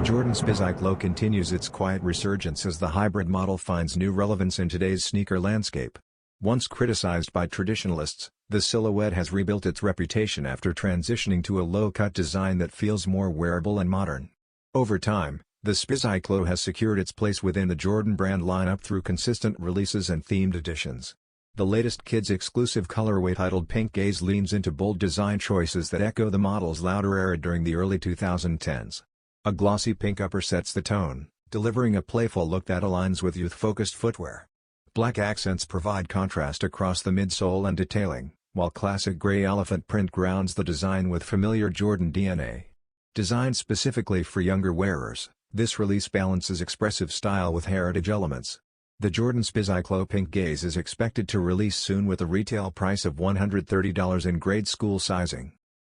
Jordan Spizike Low continues its quiet resurgence as the hybrid model finds new relevance in today's sneaker landscape. Once criticized by traditionalists, the silhouette has rebuilt its reputation after transitioning to a low-cut design that feels more wearable and modern. Over time, the Spizike Low has secured its place within the Jordan brand lineup through consistent releases and themed editions. The latest kids-exclusive colorway titled Pink Gaze leans into bold design choices that echo the model's louder era during the early 2010s. A glossy pink upper sets the tone, delivering a playful look that aligns with youth-focused footwear. Black accents provide contrast across the midsole and detailing, while classic gray elephant print grounds the design with familiar Jordan DNA. Designed specifically for younger wearers, this release balances expressive style with heritage elements. The Jordan Spizike Low Pink Gaze is expected to release soon with a retail price of $130 in grade school sizing.